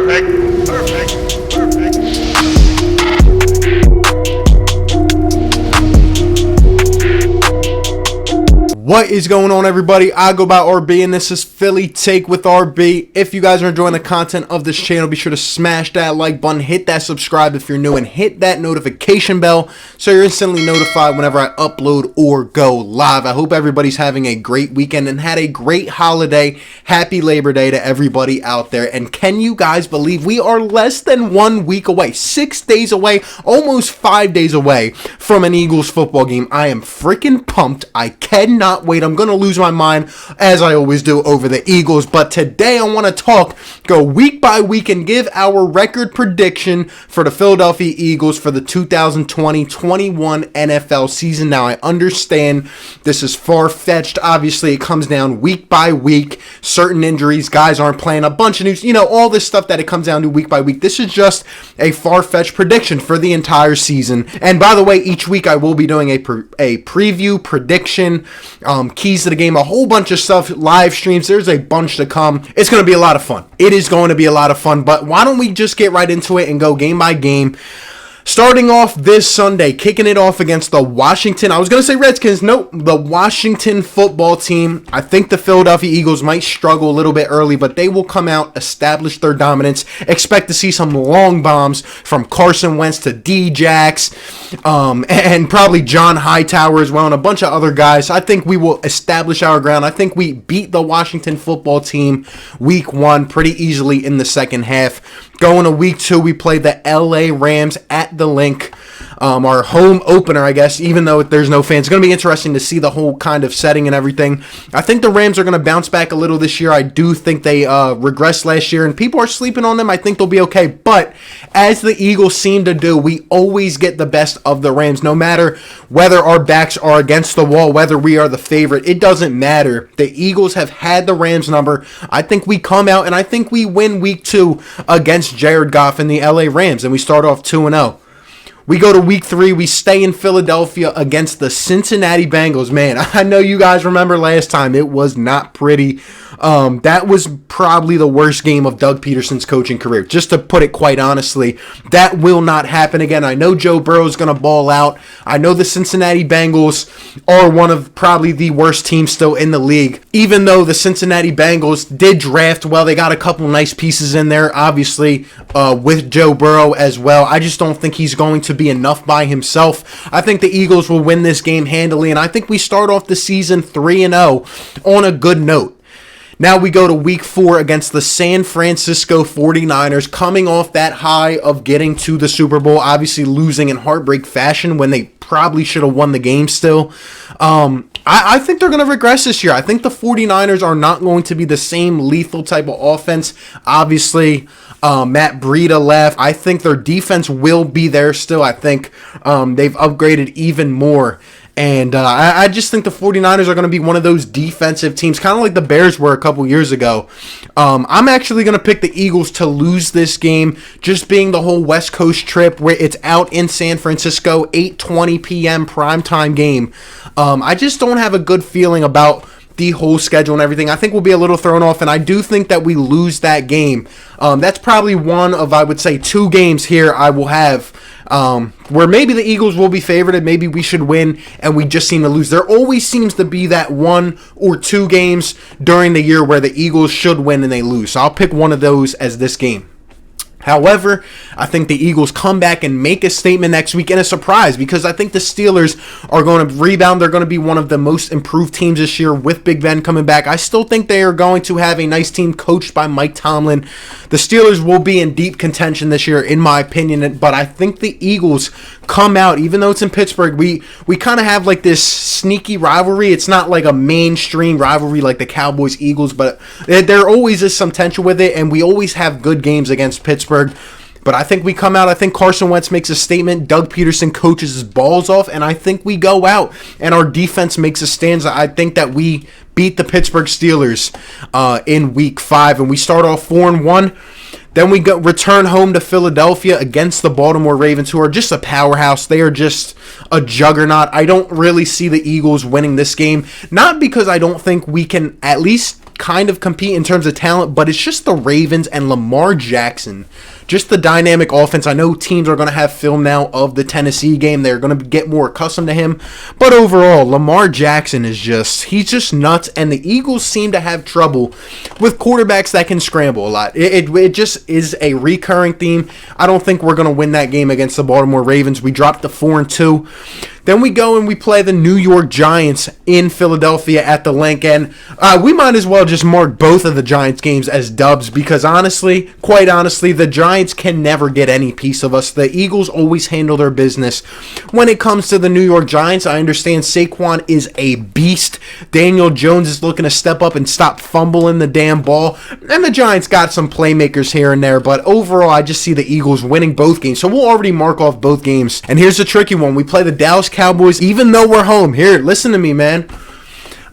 Perfect. Perfect. Perfect. What is going on, everybody? I go by RB, and this is Philly Take with RB. If you guys are enjoying the content of this channel, be sure to smash that like button, hit that subscribe if you're new, and hit that notification bell so you're instantly notified whenever I upload or go live. I hope everybody's having a great weekend and had a great holiday. Happy Labor Day to everybody out there. And can you guys believe we are less than 1 week away, 6 days away, almost 5 days away from an Eagles football game? I am freaking pumped. I cannot wait. I'm going to lose my mind, as I always do, over the Eagles. But today I want to go week by week and give our record prediction for the Philadelphia Eagles for the 2020-21 NFL season. Now, I understand this is far-fetched. Obviously, it comes down week by week. Certain injuries, guys aren't playing, a bunch of news, all this stuff that it comes down to week by week. This is just a far-fetched prediction for the entire season. And by the way, each week I will be doing a preview, prediction, keys to the game, a whole bunch of stuff, live streams. There's a bunch to come. It's going to be a lot of fun. It is going to be a lot of fun, but why don't we just get right into it and go game by game. Starting off this Sunday, kicking it off against the Washington, I was going to say Redskins, nope, the Washington football team. I think the Philadelphia Eagles might struggle a little bit early, but they will come out, establish their dominance. Expect to see some long bombs from Carson Wentz to D-Jax, and probably John Hightower as well, and a bunch of other guys. I think we will establish our ground. I think we beat the Washington football team week 1 pretty easily in the second half. Going to week 2, we play the LA Rams at the Link. Our home opener, I guess, even though there's no fans. It's going to be interesting to see the whole kind of setting and everything. I think the Rams are going to bounce back a little this year. I do think they regressed last year, and people are sleeping on them. I think they'll be okay. But as the Eagles seem to do, we always get the best of the Rams, no matter whether our backs are against the wall, whether we are the favorite. It doesn't matter. The Eagles have had the Rams number. I think we come out, and I think we win week 2 against Jared Goff and the LA Rams, and we start off 2-0. We go to week 3. We stay in Philadelphia against the Cincinnati Bengals. Man, I know you guys remember last time. It was not pretty. That was probably the worst game of Doug Peterson's coaching career. Just to put it quite honestly, that will not happen again. I know Joe Burrow is going to ball out. I know the Cincinnati Bengals are one of probably the worst teams still in the league. Even though the Cincinnati Bengals did draft well, they got a couple nice pieces in there, obviously, with Joe Burrow as well. I just don't think he's going to be enough by himself. I think the Eagles will win this game handily, and I think we start off the season 3-0 on a good note. Now we go to week 4 against the San Francisco 49ers, coming off that high of getting to the Super Bowl, obviously losing in heartbreak fashion when they probably should have won the game still. I think they're going to regress this year. I think the 49ers are not going to be the same lethal type of offense. Obviously, Matt Breida left. I think their defense will be there still. I think they've upgraded even more. And I just think the 49ers are going to be one of those defensive teams, kind of like the Bears were a couple years ago. I'm actually going to pick the Eagles to lose this game, just being the whole West Coast trip where it's out in San Francisco, 8:20 p.m. primetime game. I just don't have a good feeling about the whole schedule and everything. I think we'll be a little thrown off, and I do think that we lose that game. That's probably one of, I would say, 2 games here I will have where maybe the Eagles will be favored and maybe we should win and we just seem to lose. There always seems to be that 1 or 2 games during the year where the Eagles should win and they lose. So I'll pick one of those as this game. However, I think the Eagles come back and make a statement next week, and a surprise, because I think the Steelers are going to rebound. They're going to be one of the most improved teams this year with Big Ben coming back. I still think they are going to have a nice team coached by Mike Tomlin. The Steelers will be in deep contention this year, in my opinion, but I think the Eagles come out, even though it's in Pittsburgh. We kind of have like this sneaky rivalry. It's not like a mainstream rivalry like the Cowboys-Eagles, but there always is some tension with it, and we always have good games against Pittsburgh. But I think we come out. I think Carson Wentz makes a statement. Doug Peterson coaches his balls off, and I think we go out and our defense makes a stand. I think that we beat the Pittsburgh Steelers in week 5, and we start off 4-1. Then we return home to Philadelphia against the Baltimore Ravens, who are just a powerhouse. They are just a juggernaut. I don't really see the Eagles winning this game, not because I don't think we can at least kind of compete in terms of talent, but it's just the Ravens and Lamar Jackson. Just the dynamic offense. I know teams are going to have film now of the Tennessee game. They're going to get more accustomed to him. But overall, Lamar Jackson he's just nuts. And the Eagles seem to have trouble with quarterbacks that can scramble a lot. It just is a recurring theme. I don't think we're going to win that game against the Baltimore Ravens. We dropped to 4-2. Then we go and we play the New York Giants in Philadelphia at the Link. And we might as well just mark both of the Giants games as dubs because honestly, quite honestly, the Giants can never get any piece of us. The Eagles always handle their business. When it comes to the New York Giants, I understand Saquon is a beast. Daniel Jones is looking to step up and stop fumbling the damn ball. And the Giants got some playmakers here and there. But overall, I just see the Eagles winning both games. So we'll already mark off both games. And here's the tricky one. We play the Dallas Cowboys, even though we're home. Here, listen to me, man.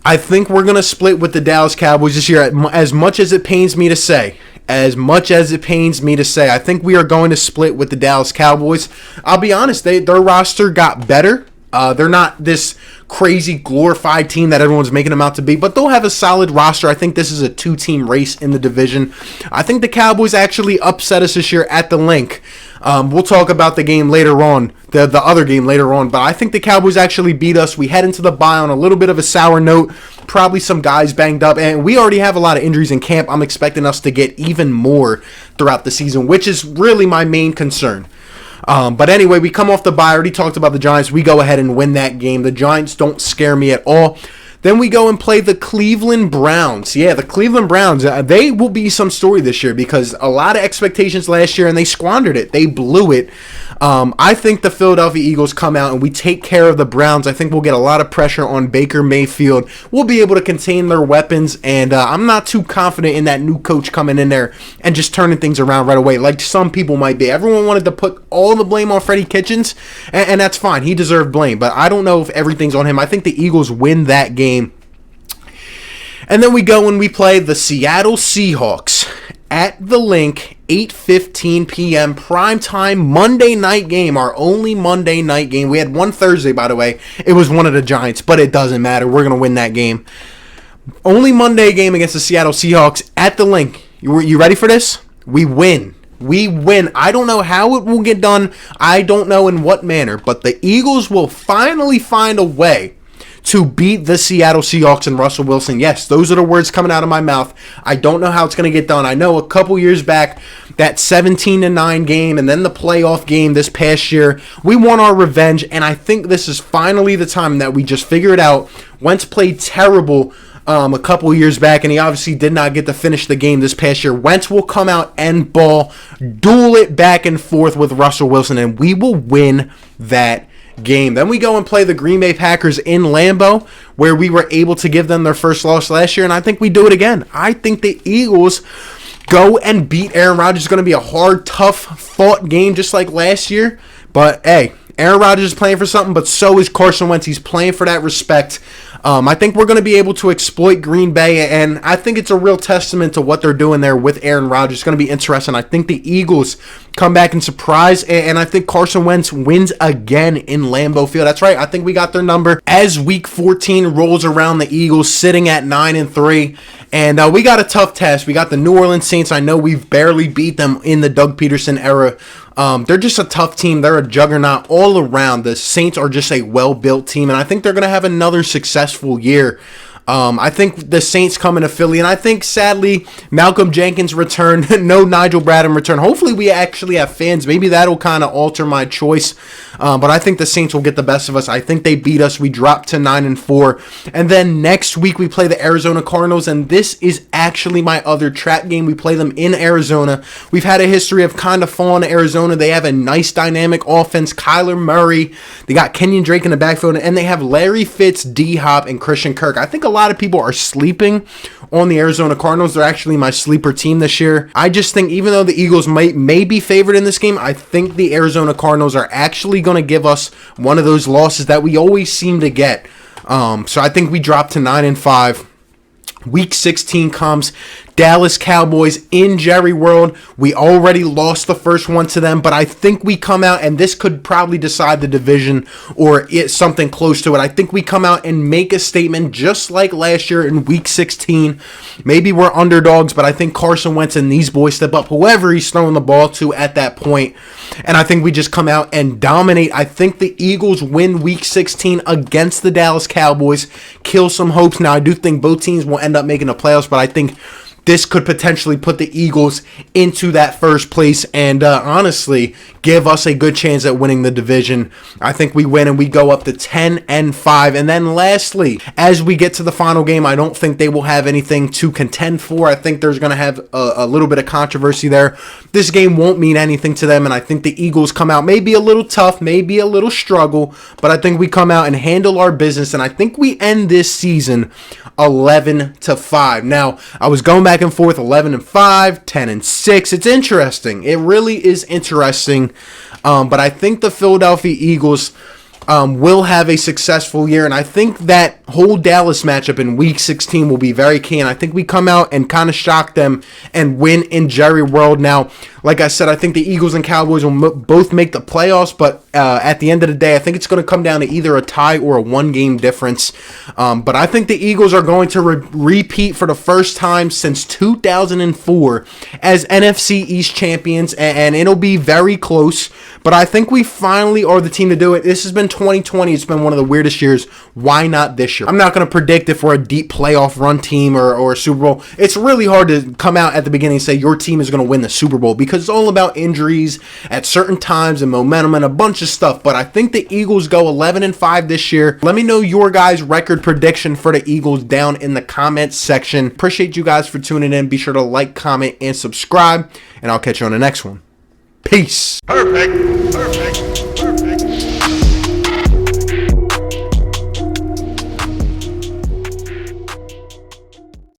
I think we're going to split with the Dallas Cowboys this year, as much as it pains me to say. I think we are going to split with the Dallas Cowboys. I'll be honest, their roster got better. They're not this crazy glorified team that everyone's making them out to be, but they'll have a solid roster. I think this is a two-team race in the division. I think the Cowboys actually upset us this year at the Link. We'll talk about the game later on, the other game later on, but I think the Cowboys actually beat us. We head into the bye on a little bit of a sour note, probably some guys banged up, and we already have a lot of injuries in camp. I'm expecting us to get even more throughout the season, which is really my main concern. But anyway, we come off the bye. I already talked about the Giants. We go ahead and win that game. The Giants don't scare me at all. Then we go and play the Cleveland Browns. Yeah, the Cleveland Browns, they will be some story this year because a lot of expectations last year and they squandered it. They blew it. I think the Philadelphia Eagles come out and we take care of the Browns. I think we'll get a lot of pressure on Baker Mayfield. We'll be able to contain their weapons, and I'm not too confident in that new coach coming in there and just turning things around right away like some people might be. Everyone wanted to put all the blame on Freddie Kitchens, and that's fine. He deserved blame, but I don't know if everything's on him. I think the Eagles win that game. And then we go and we play the Seattle Seahawks at the Link, 8:15 p.m. primetime Monday night game, our only Monday night game. We had one Thursday, by the way. It was one of the Giants, but it doesn't matter. We're going to win that game. Only Monday game against the Seattle Seahawks at the Link. You ready for this? We win. We win. I don't know how it will get done. I don't know in what manner, but the Eagles will finally find a way to beat the Seattle Seahawks and Russell Wilson. Yes, those are the words coming out of my mouth. I don't know how it's going to get done. I know a couple years back, that 17-9 game and then the playoff game this past year, we won our revenge, and I think this is finally the time that we just figure it out. Wentz played terrible a couple years back, and he obviously did not get to finish the game this past year. Wentz will come out and duel it back and forth with Russell Wilson, and we will win that game. Then we go and play the Green Bay Packers in Lambeau, where we were able to give them their first loss last year, and I think we do it again. I think the Eagles go and beat Aaron Rodgers. It's going to be a hard, tough fought game just like last year, but hey, Aaron Rodgers is playing for something, but so is Carson Wentz. He's playing for that respect. I think we're going to be able to exploit Green Bay, and I think it's a real testament to what they're doing there with Aaron Rodgers. It's going to be interesting. I think the Eagles come back and surprise, and I think Carson Wentz wins again in Lambeau Field. That's right. I think we got their number. As Week 14 rolls around, the Eagles sitting at 9-3, and we got a tough test. We got the New Orleans Saints. I know we've barely beat them in the Doug Peterson era. They're just a tough team. They're a juggernaut all around. The Saints are just a well-built team, and I think they're going to have another successful year. I think the Saints come into Philly, and I think, sadly, Malcolm Jenkins return, no Nigel Bradham return. Hopefully we actually have fans. Maybe that'll kind of alter my choice, but I think the Saints will get the best of us. I think they beat us. We drop to 9-4, and then next week we play the Arizona Cardinals, and this is actually my other trap game. We play them in Arizona. We've had a history of kind of falling to Arizona. They have a nice dynamic offense. Kyler Murray. They got Kenyon Drake in the backfield, and they have Larry Fitz, D-Hop, and Christian Kirk. I think a lot of people are sleeping on the Arizona Cardinals. They're actually my sleeper team this year. I just think even though the Eagles may be favored in this game, I think the Arizona Cardinals are actually going to give us one of those losses that we always seem to get. So I think we drop to 9-5. Week 16 comes. Dallas Cowboys in Jerry World. We already lost the first one to them, but I think we come out, and this could probably decide the division or it's something close to it. I think we come out and make a statement just like last year in Week 16. Maybe we're underdogs, but I think Carson Wentz and these boys step up, whoever he's throwing the ball to at that point, and I think we just come out and dominate. I think the Eagles win Week 16 against the Dallas Cowboys, kill some hopes. Now, I do think both teams will end up making the playoffs, but I think this could potentially put the Eagles into that first place and honestly give us a good chance at winning the division. I think we win and we go up to 10-5. And then lastly, as we get to the final game, I don't think they will have anything to contend for. I think there's going to have a little bit of controversy there. This game won't mean anything to them, and I think the Eagles come out maybe a little tough, maybe a little struggle, but I think we come out and handle our business, and I think we end this season 11-5. Now, I was going back and forth, 11-5, 10-6. It's interesting. It really is interesting. But I think the Philadelphia Eagles will have a successful year, and I think that whole Dallas matchup in Week 16 will be very key, and I think we come out and kind of shock them and win in Jerry World. Now, like I said, I think the Eagles and Cowboys will both make the playoffs, but at the end of the day, I think it's going to come down to either a tie or a one-game difference. But I think the Eagles are going to repeat for the first time since 2004 as NFC East champions, and it'll be very close. But I think we finally are the team to do it. This has been 2020. It's been one of the weirdest years. Why not this year? I'm not going to predict if we're a deep playoff run team or a Super Bowl. It's really hard to come out at the beginning and say your team is going to win the Super Bowl because it's all about injuries at certain times and momentum and a bunch of stuff. But I think the Eagles go 11-5 this year. Let me know your guys' record prediction for the Eagles down in the comments section. Appreciate you guys for tuning in. Be sure to like, comment, and subscribe, and I'll catch you on the next one. Peace. Perfect.